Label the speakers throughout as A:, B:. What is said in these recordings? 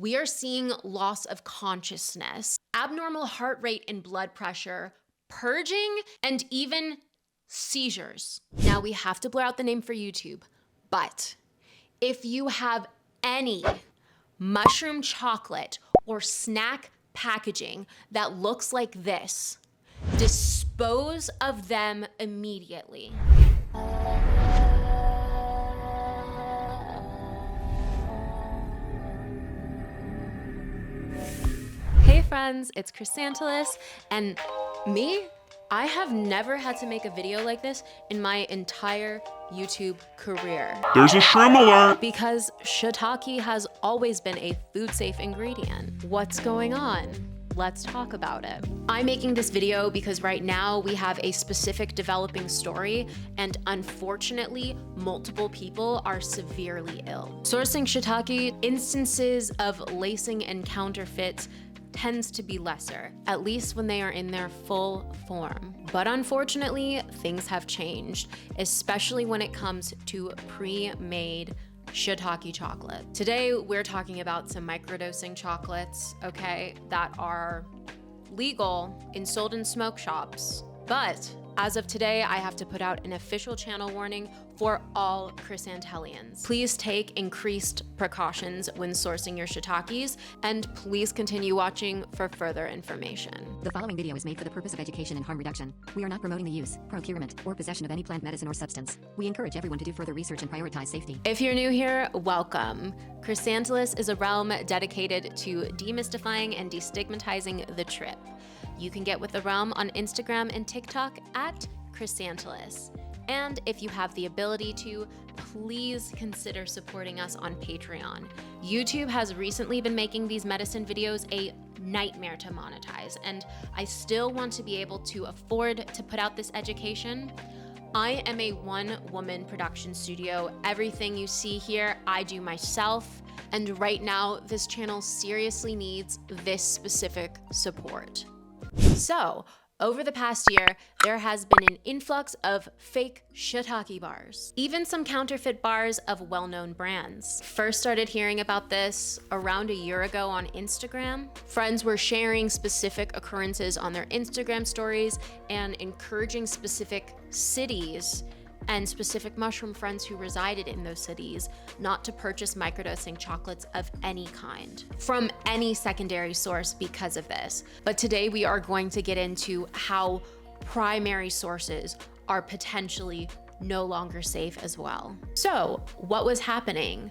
A: we are seeing loss of consciousness, abnormal heart rate and blood pressure, purging, and even seizures. Now we have to blur out the name for YouTube, but if you have any mushroom chocolate or snack packaging that looks like this, dispose of them immediately. Hey friends, it's Chrysantilus, and I have never had to make a video like this in my entire YouTube career.
B: There's a shroom alert!
A: Because shiitake has always been a food-safe ingredient. What's going on? Let's talk about it. I'm making this video because right now we have a specific developing story, and unfortunately, multiple people are severely ill. Sourcing shiitake, instances of lacing and counterfeits tends to be lesser, at least when they are in their full form. But unfortunately, things have changed, especially when it comes to pre-made shiitake chocolate. Today, we're talking about some microdosing chocolates, okay, that are legal and sold in smoke shops. But as of today, I have to put out an official channel warning for all Chrysantillians. Please take increased precautions when sourcing your shiitakes, and please continue watching for further information.
C: The following video is made for the purpose of education and harm reduction. We are not promoting the use, procurement, or possession of any plant medicine or substance. We encourage everyone to do further research and prioritize safety.
A: If you're new here, welcome. Chrysantilus is a realm dedicated to demystifying and destigmatizing the trip. You can get with the realm on Instagram and TikTok at Chrysantilus. And if you have the ability to, please consider supporting us on Patreon. YouTube has recently been making these medicine videos a nightmare to monetize, and I still want to be able to afford to put out this education. I am a one-woman production studio. Everything you see here, I do myself. And right now, this channel seriously needs this specific support. So, over the past year, there has been an influx of fake shiitake bars, even some counterfeit bars of well-known brands. First started hearing about this around a year ago on Instagram. Friends were sharing specific occurrences on their Instagram stories and encouraging specific cities and specific mushroom friends who resided in those cities not to purchase microdosing chocolates of any kind from any secondary source because of this. But today we are going to get into how primary sources are potentially no longer safe as well. So, what was happening?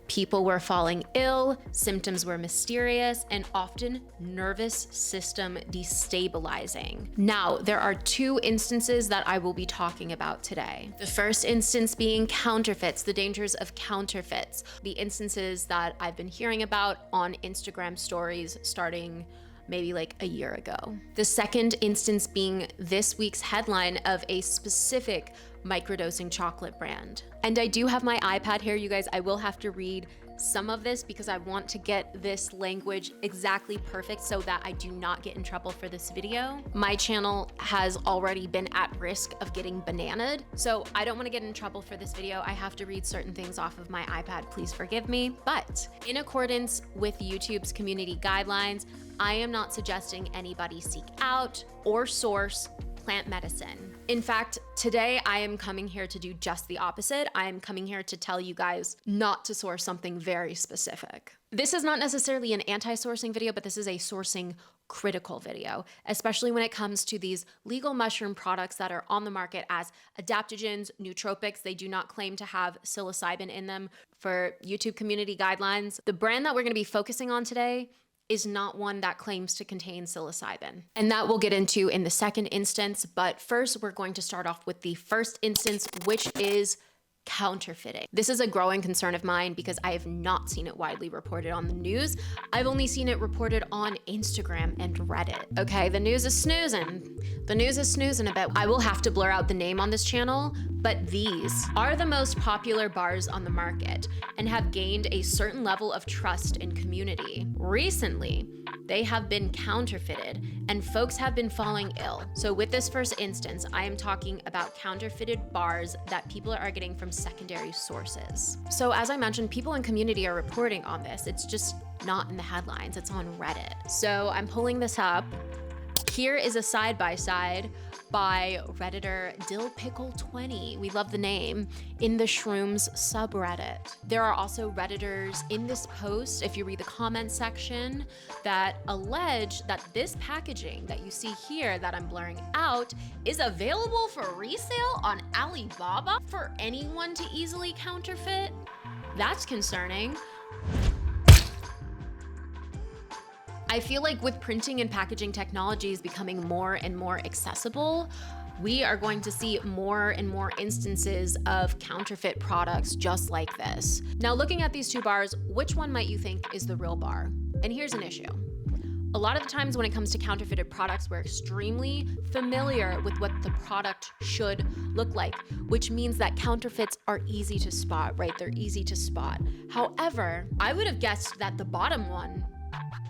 A: People were falling ill, symptoms were mysterious, and often nervous system destabilizing. Now, there are two instances that I will be talking about today. The first instance being counterfeits, the dangers of counterfeits, the instances that I've been hearing about on Instagram stories starting maybe like a year ago. The second instance being this week's headline of a specific microdosing chocolate brand. And I do have my iPad here, you guys. I will have to read some of this because I want to get this language exactly perfect so that I do not get in trouble for this video. My channel has already been at risk of getting bananaed, so I don't want to get in trouble for this video. I have to read certain things off of my iPad. Please forgive me. But in accordance with YouTube's community guidelines, I am not suggesting anybody seek out or source plant medicine. In fact, today I am coming here to do just the opposite. I am coming here to tell you guys not to source something very specific. This is not necessarily an anti-sourcing video, but this is a sourcing critical video, especially when it comes to these legal mushroom products that are on the market as adaptogens, nootropics. They do not claim to have psilocybin in them for YouTube community guidelines. The brand that we're going to be focusing on today is not one that claims to contain psilocybin. And that we'll get into in the second instance. But first, we're going to start off with the first instance, which is counterfeiting. This is a growing concern of mine because I have not seen it widely reported on the news. I've only seen it reported on Instagram and Reddit. Okay, the news is snoozing. The news is snoozing a bit. I will have to blur out the name on this channel, but these are the most popular bars on the market and have gained a certain level of trust in community. Recently, they have been counterfeited and folks have been falling ill. So with this first instance, I am talking about counterfeited bars that people are getting from secondary sources. So as I mentioned, people in community are reporting on this. It's just not in the headlines. It's on Reddit. So I'm pulling this up. Here is a side-by-side by Redditor 𝐓𝐵𝐷𝐿20. We love the name, in the Shrooms subreddit. There are also Redditors in this post, if you read the comment section, that allege that this packaging that you see here that I'm blurring out is available for resale on Alibaba for anyone to easily counterfeit. That's concerning. I feel like with printing and packaging technologies becoming more and more accessible, we are going to see more and more instances of counterfeit products just like this. Now, looking at these two bars, which one might you think is the real bar? And here's an issue. A lot of the times when it comes to counterfeited products, we're extremely familiar with what the product should look like, which means that counterfeits are easy to spot, right? They're easy to spot. However, I would have guessed that the bottom one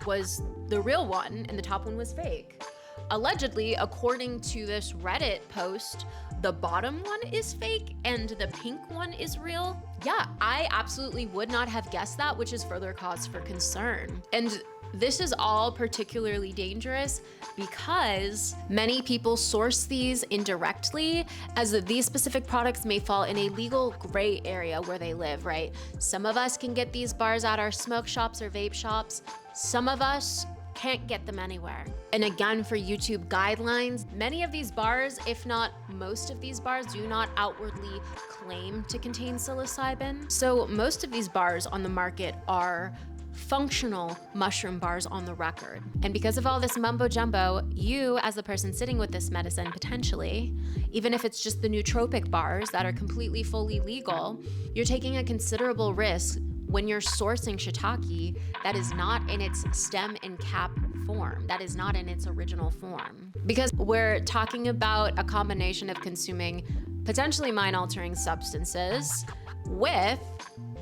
A: was the real one and the top one was fake. Allegedly, according to this Reddit post, the bottom one is fake and the pink one is real. Yeah, I absolutely would not have guessed that, which is further cause for concern. And this is all particularly dangerous because many people source these indirectly, as these specific products may fall in a legal gray area where they live, right? Some of us can get these bars at our smoke shops or vape shops. Some of us can't get them anywhere. And again, for YouTube guidelines, many of these bars, if not most of these bars, do not outwardly claim to contain psilocybin. So most of these bars on the market are functional mushroom bars on the record. And because of all this mumbo jumbo, you as the person sitting with this medicine potentially, even if it's just the nootropic bars that are completely fully legal, you're taking a considerable risk when you're sourcing shiitake that is not in its stem and cap form, that is not in its original form. Because we're talking about a combination of consuming potentially mind-altering substances with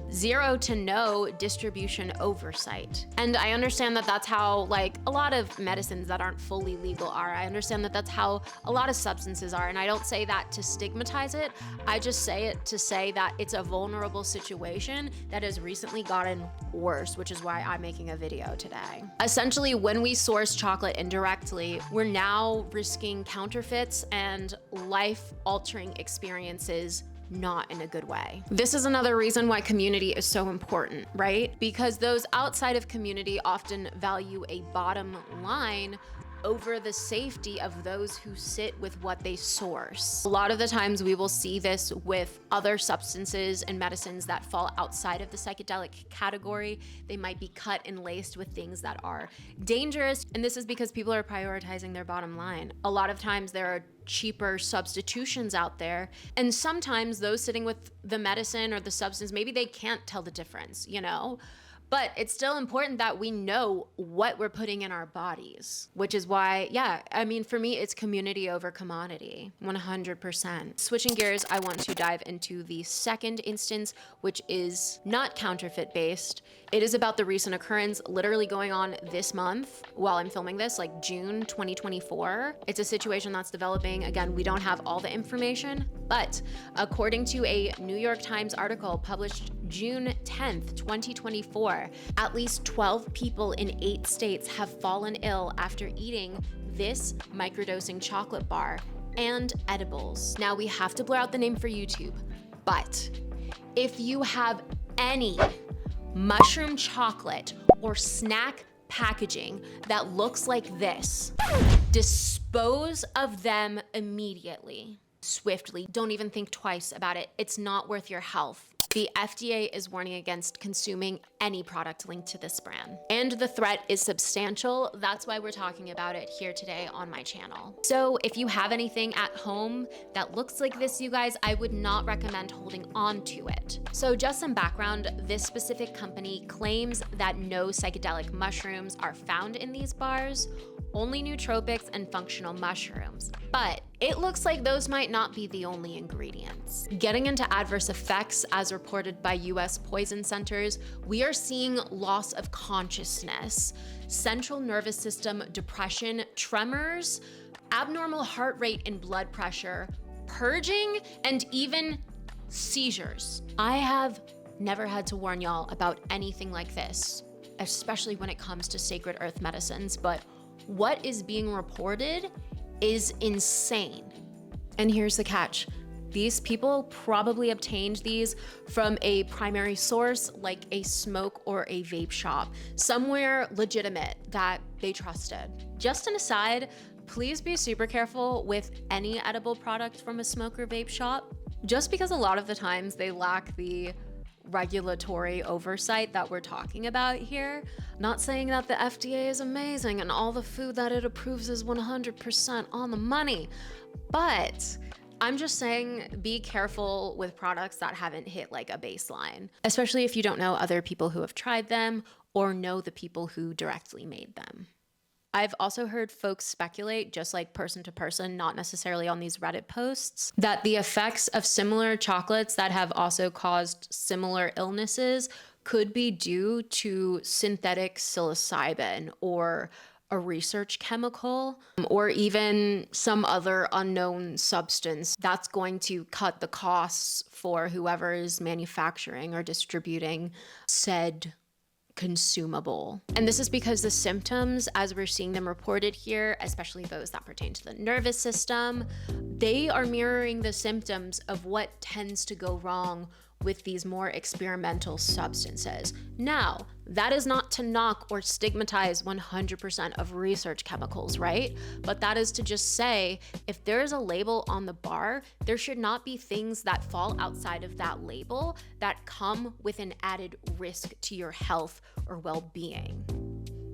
A: zero to no distribution oversight. And I understand that that's how like a lot of medicines that aren't fully legal are. I understand that that's how a lot of substances are. And I don't say that to stigmatize it. I just say it to say that it's a vulnerable situation that has recently gotten worse, which is why I'm making a video today. Essentially, when we source chocolate indirectly, we're now risking counterfeits and life-altering experiences not in a good way. This is another reason why community is so important, right? Because those outside of community often value a bottom line over the safety of those who sit with what they source. A lot of the times we will see this with other substances and medicines that fall outside of the psychedelic category. They might be cut and laced with things that are dangerous. And this is because people are prioritizing their bottom line. A lot of times there are cheaper substitutions out there. And sometimes those sitting with the medicine or the substance, maybe they can't tell the difference, you know? But it's still important that we know what we're putting in our bodies, which is why, yeah, I mean, for me, it's community over commodity, 100%. Switching gears, I want to dive into the second instance, which is not counterfeit based. It is about the recent occurrence literally going on this month while I'm filming this, like June 2024. It's a situation that's developing. Again, we don't have all the information, but according to a New York Times article published June 10th, 2024, at least 12 people in 8 states have fallen ill after eating this microdosing chocolate bar and edibles. Now, we have to blur out the name for YouTube, but if you have any mushroom chocolate or snack packaging that looks like this, dispose of them immediately, swiftly. Don't even think twice about it. It's not worth your health. The FDA is warning against consuming any product linked to this brand. And the threat is substantial. That's why we're talking about it here today on my channel. So if you have anything at home that looks like this, you guys, I would not recommend holding on to it. So just some background, this specific company claims that no psychedelic mushrooms are found in these bars, only nootropics and functional mushrooms. But it looks like those might not be the only ingredients. Getting into adverse effects, as reported by US poison centers, we are seeing loss of consciousness, central nervous system depression, tremors, abnormal heart rate and blood pressure, purging, and even seizures. I have never had to warn y'all about anything like this especially when it comes to sacred earth medicines, but what is being reported is insane. And here's the catch. These people probably obtained these from a primary source like a smoke or a vape shop, somewhere legitimate that they trusted. Just an aside, please be super careful with any edible product from a smoke or vape shop, just because a lot of the times they lack the regulatory oversight that we're talking about here. Not saying that the FDA is amazing and all the food that it approves is 100% on the money, but I'm just saying be careful with products that haven't hit like a baseline, especially if you don't know other people who have tried them or know the people who directly made them. I've also heard folks speculate, just like person to person, not necessarily on these Reddit posts, that the effects of similar chocolates that have also caused similar illnesses could be due to synthetic psilocybin or a research chemical, or even some other unknown substance that's going to cut the costs for whoever is manufacturing or distributing said consumable. And this is because the symptoms, as we're seeing them reported here, especially those that pertain to the nervous system, they are mirroring the symptoms of what tends to go wrong with these more experimental substances. Now, that is not to knock or stigmatize 100% of research chemicals, right? But that is to just say, if there is a label on the bar, there should not be things that fall outside of that label that come with an added risk to your health or well-being.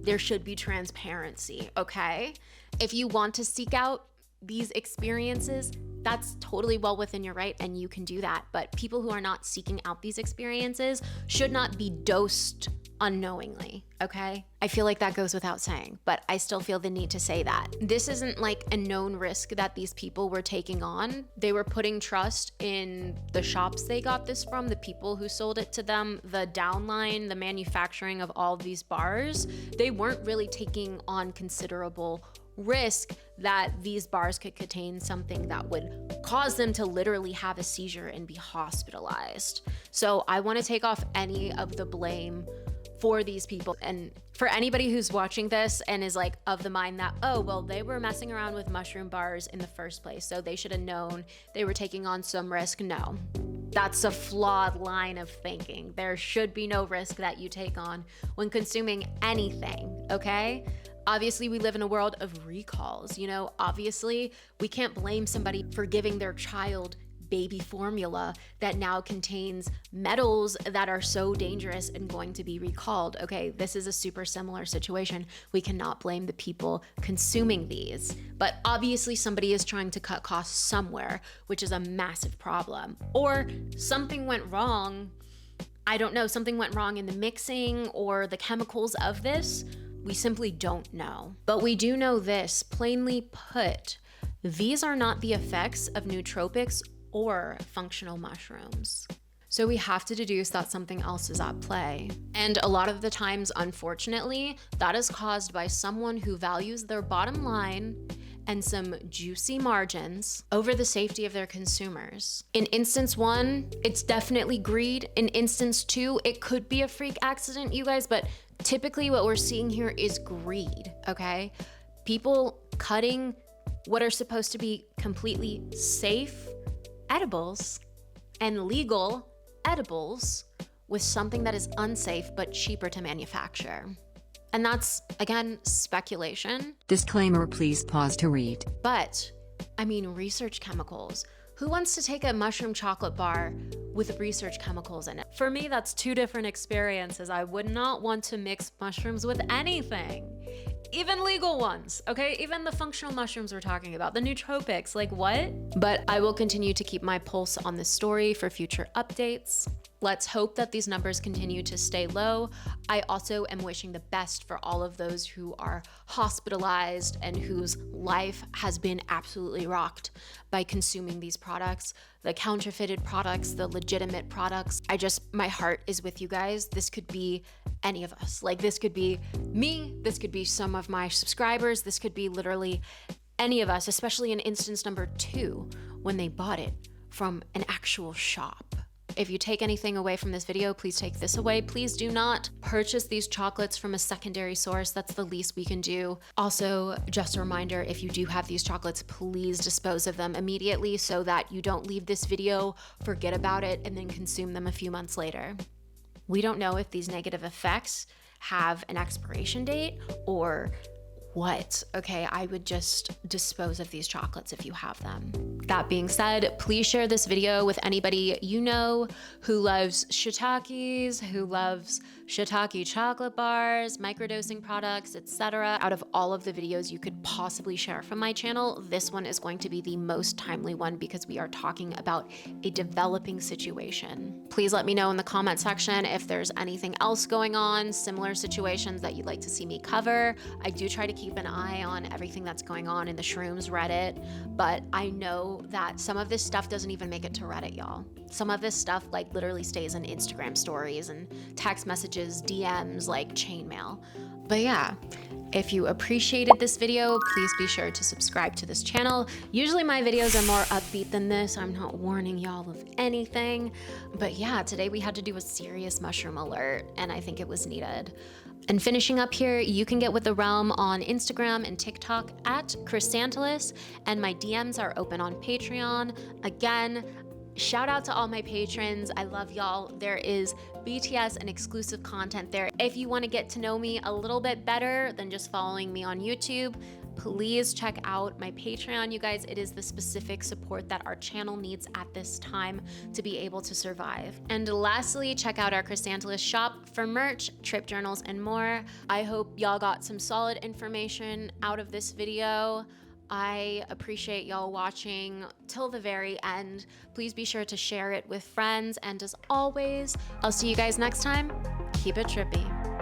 A: There should be transparency, okay? If you want to seek out these experiences, that's totally well within your right and you can do that. But people who are not seeking out these experiences should not be dosed unknowingly, okay? I feel like that goes without saying, but I still feel the need to say that. This isn't like a known risk that these people were taking on. They were putting trust in the shops they got this from, the people who sold it to them, the downline, the manufacturing of all of these bars. They weren't really taking on considerable risk that these bars could contain something that would cause them to literally have a seizure and be hospitalized. So I want to take off any of the blame for these people. And for anybody who's watching this and is like of the mind that, oh, well, they were messing around with mushroom bars in the first place, so they should have known they were taking on some risk. No, that's a flawed line of thinking. There should be no risk that you take on when consuming anything, okay? Obviously, we live in a world of recalls, you know? Obviously, we can't blame somebody for giving their child baby formula that now contains metals that are so dangerous and going to be recalled. Okay, this is a super similar situation. We cannot blame the people consuming these. But obviously, somebody is trying to cut costs somewhere, which is a massive problem. Or something went wrong. I don't know, something went wrong in the mixing or the chemicals of this. We simply don't know. But we do know this, plainly put, these are not the effects of nootropics or functional mushrooms. So we have to deduce that something else is at play. And a lot of the times, unfortunately, that is caused by someone who values their bottom line and some juicy margins over the safety of their consumers. In instance one, it's definitely greed. In instance two, it could be a freak accident, you guys, but typically what we're seeing here is greed, okay? People cutting what are supposed to be completely safe edibles and legal edibles with something that is unsafe but cheaper to manufacture. And that's, again, speculation.
C: Disclaimer, please pause to read.
A: But, I mean, research chemicals. Who wants to take a mushroom chocolate bar with research chemicals in it? For me, that's two different experiences. I would not want to mix mushrooms with anything. Even legal ones, okay? Even the functional mushrooms we're talking about, the nootropics, like what? But I will continue to keep my pulse on this story for future updates. Let's hope that these numbers continue to stay low. I also am wishing the best for all of those who are hospitalized and whose life has been absolutely rocked by consuming these products, the counterfeited products, the legitimate products. My heart is with you guys. This could be any of us. Like, this could be me, this could be some of my subscribers, this could be literally any of us, especially in instance number 2, when they bought it from an actual shop. If you take anything away from this video, please take this away. Please do not purchase these chocolates from a secondary source. That's the least we can do. Also, just a reminder, if you do have these chocolates, please dispose of them immediately so that you don't leave this video, forget about it, and then consume them a few months later. We don't know if these negative effects have an expiration date or what. Okay, I would just dispose of these chocolates if you have them. That being said, please share this video with anybody you know who loves shiitakes, who loves shiitake chocolate bars, microdosing products, etc. Out of all of the videos you could possibly share from my channel, this one is going to be the most timely one because we are talking about a developing situation. Please let me know in the comment section if there's anything else going on, similar situations that you'd like to see me cover. I do try to keep an eye on everything that's going on in the Shrooms Reddit, but I know that some of this stuff doesn't even make it to Reddit, y'all. Some of this stuff like literally stays in Instagram stories and text messages, DMs, like chainmail. But yeah, if you appreciated this video, please be sure to subscribe to this channel. Usually my videos are more upbeat than this. I'm not warning y'all of anything. But yeah, today we had to do a serious mushroom alert, and I think it was needed. And finishing up here, you can get with the realm on Instagram and TikTok at Chrysantilus, and my DMs are open on Patreon. Again, shout out to all my patrons. I love y'all. There is BTS and exclusive content there. If you want to get to know me a little bit better than just following me on YouTube, please check out my Patreon, you guys. It is the specific support that our channel needs at this time to be able to survive. And lastly, check out our Chrysantilus shop for merch, trip journals, and more. I hope y'all got some solid information out of this video. I appreciate y'all watching till the very end. Please be sure to share it with friends. And as always, I'll see you guys next time. Keep it trippy.